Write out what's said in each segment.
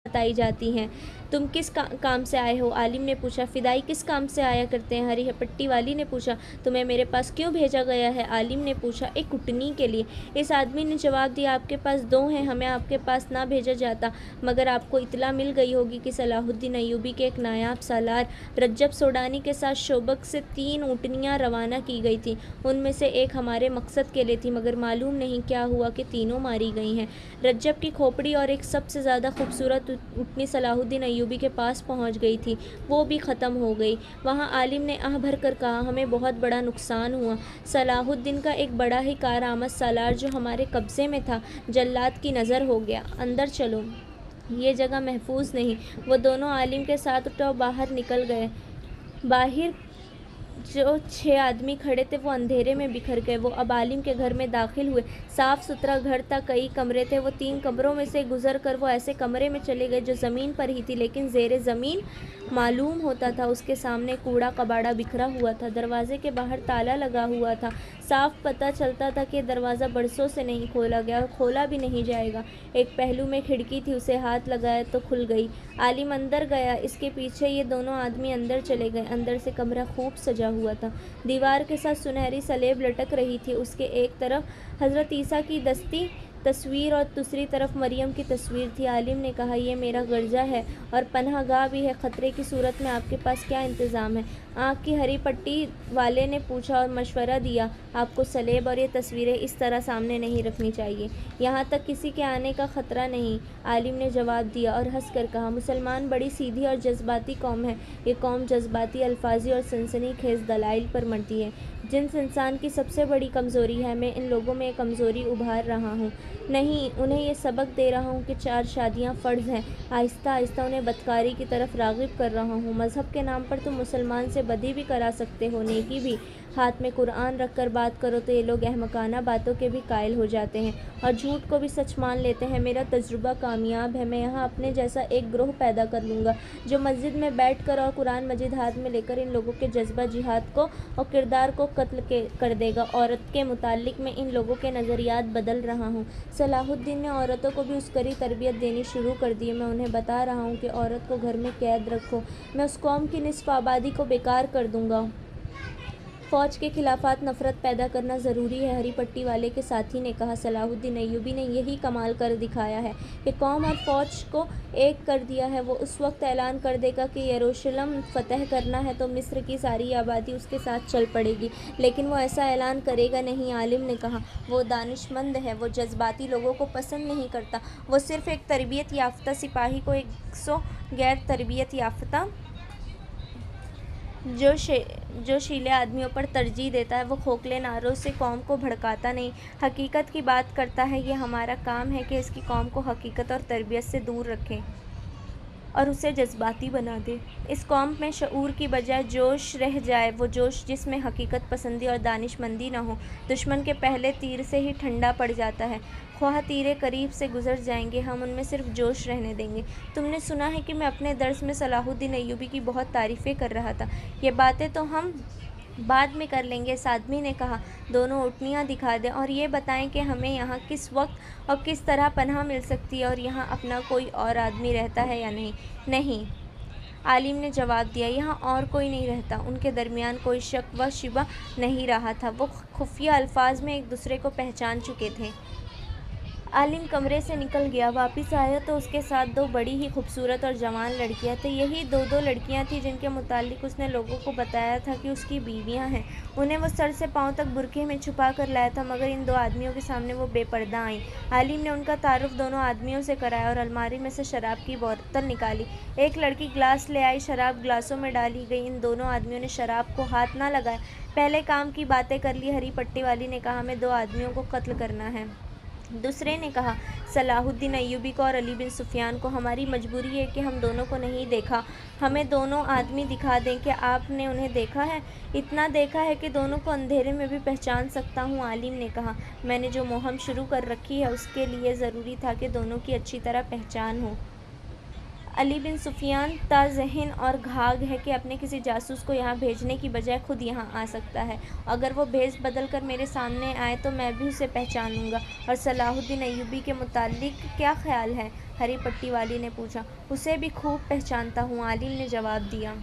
बताई जाती हैं। तुम किस काम से आए हो? आलिम ने पूछा। फिदाई किस काम से आया करते हैं? हरी पट्टी वाली ने पूछा। तुम्हें मेरे पास क्यों भेजा गया है? आलिम ने पूछा। एक कुटनी के लिए। इस आदमी ने जवाब दिया, आपके पास 2 हैं, हमें आपके पास ना भेजा जाता, मगर आपको इत्तला मिल गई होगी कि सलाहुद्दीन अय्यूबी के एक नायाब सालार रज्जब सोडानी के साथ शोबक से 3 ऊँटनियाँ रवाना की गई थी। उनमें से एक हमारे मकसद के लिए थी, मगर मालूम नहीं क्या हुआ कि तीनों मारी गई हैं। रज्जब की खोपड़ी और एक सबसे ज़्यादा खूबसूरत ऊँटनी सलाहुद्दीन अय्यूबी के पास पहुँच गई थी, वो भी ख़त्म हो गई। वहाँ आलिम ने आह भर कर कहा, हमें बहुत बड़ा नुकसान हुआ। सलाहुद्दीन का एक बड़ा ही कारआमद सालार जो हमारे कब्ज़े में था, जल्लाद की नज़र हो गया। अंदर चलो, ये जगह महफूज नहीं। वो दोनों आलिम के साथ उठे और बाहर निकल गए। बाहर जो 6 आदमी खड़े थे वो अंधेरे में बिखर गए। वो अब आलिम के घर में दाखिल हुए। साफ़ सुथरा घर था, कई कमरे थे। वो 3 कमरों में से गुजर कर वो ऐसे कमरे में चले गए जो ज़मीन पर ही थी, लेकिन ज़ेरे ज़मीन मालूम होता था। उसके सामने कूड़ा कबाड़ा बिखरा हुआ था। दरवाजे के बाहर ताला लगा हुआ था। साफ पता चलता था कि दरवाज़ा बरसों से नहीं खोला गया और खोला भी नहीं जाएगा। एक पहलू में खिड़की थी, उसे हाथ लगाया तो खुल गई। आलिम अंदर गया, इसके पीछे ये दोनों आदमी अंदर चले गए। अंदर से कमरा खूब सजा हुआ था। दीवार के साथ सुनहरी सलेब लटक रही थी। उसके एक तरफ हज़रत ईसा की दस्ती तस्वीर और दूसरी तरफ मरियम की तस्वीर थी। आलिम ने कहा, यह मेरा गर्जा है और पनाहगाह भी है। ख़तरे की सूरत में आपके पास क्या इंतज़ाम है? आँख की हरी पट्टी वाले ने पूछा और मशवरा दिया, आपको सलेब और ये तस्वीरें इस तरह सामने नहीं रखनी चाहिए, यहाँ तक किसी के आने का ख़तरा नहीं। आलिम ने जवाब दिया और हंस कर कहा, मुसलमान बड़ी सीधी और जज्बाती कौम है। ये कौम जज्बाती अल्फाजी और सनसनीखेज़ दलाइल पर मरती है। जिन्स इंसान की सबसे बड़ी कमज़ोरी है, मैं इन लोगों में कमज़ोरी उभार रहा हूँ। नहीं, उन्हें ये सबक दे रहा हूँ कि 4 शादियाँ फ़र्ज़ हैं। आहिस्ता आहिस्ता उन्हें बदकारी की तरफ राग़िब कर रहा हूँ। मज़हब के नाम पर तुम मुसलमान से बदी भी करा सकते हो, नेकी भी। हाथ में कुरान रख कर बात करो तो ये लोग अहमकाना बातों के भी कायल हो जाते हैं और झूठ को भी सच मान लेते हैं। मेरा तजुर्बा कामयाब है। मैं यहाँ अपने जैसा एक ग्रोह पैदा कर लूँगा जो मस्जिद में बैठ कर और कुरान मजीद हाथ में लेकर इन लोगों के जज्बा जिहाद को और किरदार को कत्ल कर देगा। औरत के मुताल्लिक मैं इन लोगों के नज़रियात बदल रहा हूँ। सलाहुद्दीन ने औरतों को भी उसकरी तरबियत देनी शुरू कर दी है। मैं उन्हें बता रहा हूँ कि औरत को घर में कैद रखो, मैं उस कौम की निस्फ आबादी को बेकार कर दूँगा। फ़ौज के खिलाफात नफ़रत पैदा करना ज़रूरी है, हरी पट्टी वाले के साथी ने कहा। सलाहुद्दीन अय्यूबी ने यही कमाल कर दिखाया है कि कौम और फ़ौज को एक कर दिया है। वो उस वक्त ऐलान कर देगा कि यरूशलेम फ़तह करना है तो मिस्र की सारी आबादी उसके साथ चल पड़ेगी, लेकिन वो ऐसा ऐलान करेगा नहीं। आलिम ने कहा, वो दानिशमंद है, वो जज्बाती लोगों को पसंद नहीं करता। वो सिर्फ़ एक तरबियत याफ्ता सिपाही को 100 गैर तरबियत याफ्ता जोशीले आदमियों पर तरजीह देता है। वो खोखले नारों से कौम को भड़काता नहीं, हकीकत की बात करता है। ये हमारा काम है कि इसकी कौम को हकीकत और तरबियत से दूर रखें और उसे जज्बाती बना दे। इस कौम में शऊर की बजाय जोश रह जाए, वो जोश जिसमें हकीकत पसंदी और दानिशमंदी न हो। दुश्मन के पहले तीर से ही ठंडा पड़ जाता है। ख्वाह तीरे करीब से गुजर जाएंगे, हम उनमें सिर्फ जोश रहने देंगे। तुमने सुना है कि मैं अपने दर्स में सलाहुद्दीन अय्यूबी की बहुत तारीफ़ें कर रहा था। ये बातें तो हम बाद में कर लेंगे, इस आदमी ने कहा। दोनों ऊँटनियाँ दिखा दें और ये बताएं कि हमें यहाँ किस वक्त और किस तरह पनाह मिल सकती है और यहाँ अपना कोई और आदमी रहता है या नहीं। नहीं, आलिम ने जवाब दिया, यहाँ और कोई नहीं रहता। उनके दरमियान कोई शक व शिबा नहीं रहा था। वो खुफिया अल्फाज में एक दूसरे को पहचान चुके थे। आलिम कमरे से निकल गया। वापस आया तो उसके साथ 2 बड़ी ही खूबसूरत और जवान लड़कियां थीं। यही 2 लड़कियां थीं जिनके मुताल्लिक उसने लोगों को बताया था कि उसकी बीवियां हैं। उन्हें वो सर से पांव तक बुरखे में छुपा कर लाया था, मगर इन 2 आदमियों के सामने वो बेपर्दा आईं। आलिम ने उनका तारुफ दोनों आदमियों से कराया और अलमारी में से शराब की बोतल निकाली। एक लड़की गिलास ले आई, शराब गिलासों में डाली गई। इन दोनों आदमियों ने शराब को हाथ ना लगाया, पहले काम की बातें कर ली। हरी पट्टी वाली ने कहा, हमें 2 आदमियों को कत्ल करना है। दूसरे ने कहा, सलाहुद्दीन अय्यूबी को और अली बिन सुफियान को। हमारी मजबूरी है कि हम दोनों को नहीं देखा, हमें दोनों आदमी दिखा दें। क्या आपने उन्हें देखा है? इतना देखा है कि दोनों को अंधेरे में भी पहचान सकता हूँ। आलिम ने कहा, मैंने जो मुहिम शुरू कर रखी है उसके लिए ज़रूरी था कि दोनों की अच्छी तरह पहचान हो। علی بن سفیان تا ذہن اور گھاگ ہے کہ اپنے کسی جاسوس کو یہاں بھیجنے کی بجائے خود یہاں آ سکتا ہے. اگر وہ بھیس بدل کر میرے سامنے آئے تو میں بھی اسے پہچان لوں گا. اور صلاح الدین ایوبی کے متعلق کیا خیال ہے؟ ہری پٹی والی نے پوچھا. اسے بھی خوب پہچانتا ہوں، عالم نے جواب دیا.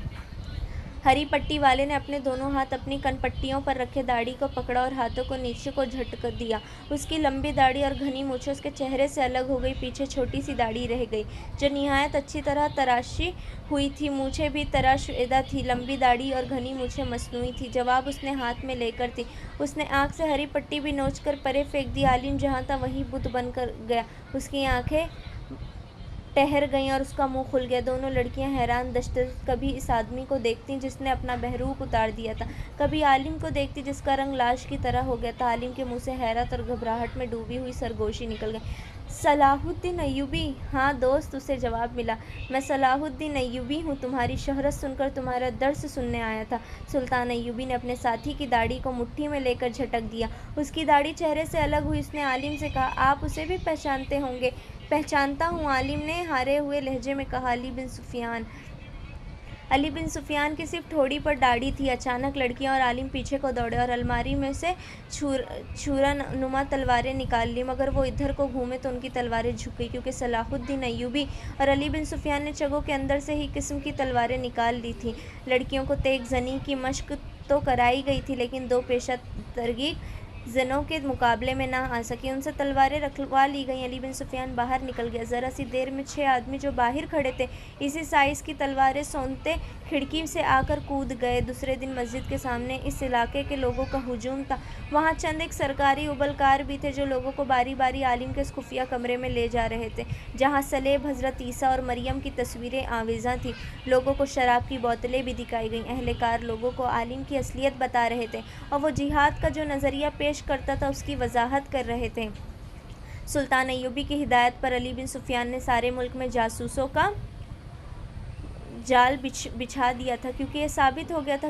ہری پٹی والے نے اپنے دونوں ہاتھ اپنی کن پٹیوں پر رکھے داڑھی کو پکڑا اور ہاتھوں کو نیچے کو جھٹک دیا. اس کی لمبی داڑھی اور گھنی مونچھیں اس کے چہرے سے الگ ہو گئی. پیچھے چھوٹی سی داڑھی رہ گئی جو نہایت اچھی طرح تراشی ہوئی تھی. مونچھیں بھی طرح شدہ تھیں. لمبی داڑھی اور گھنی مونچھیں مصنوعی تھیں. جواب اس نے ہاتھ میں لے کر دی. اس نے آنکھ سے ہری پٹی بھی نوچ کر پرے پھینک دی. عالم جہاں تھا وہیں بت بن کر گیا. اس کی آنکھیں ٹھہر گئیں اور اس کا منہ کھل گیا. دونوں لڑکیاں حیران دشت کبھی اس آدمی کو دیکھتی جس نے اپنا بہروپ اتار دیا تھا، کبھی عالم کو دیکھتی جس کا رنگ لاش کی طرح ہو گیا تھا. عالم کے منہ سے حیرت اور گھبراہٹ میں ڈوبی ہوئی سرگوشی نکل گئی. صلاح الدین ایوبی؟ ہاں دوست، اسے جواب ملا. میں صلاح الدین ایوبی ہوں. تمہاری شہرت سن کر تمہارا درس سننے آیا تھا. سلطان ایوبی نے اپنے ساتھی کی داڑھی کو مٹھی میں لے کر جھٹک دیا. اس کی داڑھی چہرے سے الگ ہوئی. اس نے عالم سے کہا، آپ اسے بھی پہچانتے ہوں گے؟ پہچانتا ہوں، عالم نے ہارے ہوئے لہجے میں کہا. علی بن سفیان کی صرف ٹھوڑی پر داڑھی تھی. اچانک لڑکیاں اور عالم پیچھے کو دوڑے اور الماری میں سے چھرا نما تلواریں نکال لیں. مگر وہ ادھر کو گھومے تو ان کی تلواریں جھک گئیں، کیونکہ صلاح الدین ایوبی اور علی بن سفیان نے چگوں کے اندر سے ہی قسم کی تلواریں نکال لی تھیں. لڑکیوں کو تیگ زنی کی مشق تو کرائی گئی تھی، لیکن دو پیشہ ترغیب زنوں کے مقابلے میں نہ آ سکی. ان سے تلواریں رکھوا لی گئیں. علی بن سفیان باہر نکل گیا. ذرا سی دیر میں 6 آدمی جو باہر کھڑے تھے اسی سائز کی تلواریں سونتے کھڑکی سے آ کر کود گئے. دوسرے دن مسجد کے سامنے اس علاقے کے لوگوں کا ہجوم تھا. وہاں چند ایک سرکاری ابلکار بھی تھے جو لوگوں کو باری باری عالم کے اس خفیہ کمرے میں لے جا رہے تھے جہاں صلیب حضرت عیسیٰ اور مریم کی تصویریں آویزاں تھیں. لوگوں کو شراب کی بوتلیں بھی دکھائی گئیں. اہلکار لوگوں کو عالم کی اصلیت بتا رہے تھے اور وہ جہاد کا جو نظریہ پیش کرتا تھا اس کی وضاحت کر رہے تھے. سلطان ایوبی کی ہدایت پر علی بن سفیان نے سارے ملک میں جاسوسوں کا جال بچھا دیا تھا، کیونکہ یہ ثابت ہو گیا تھا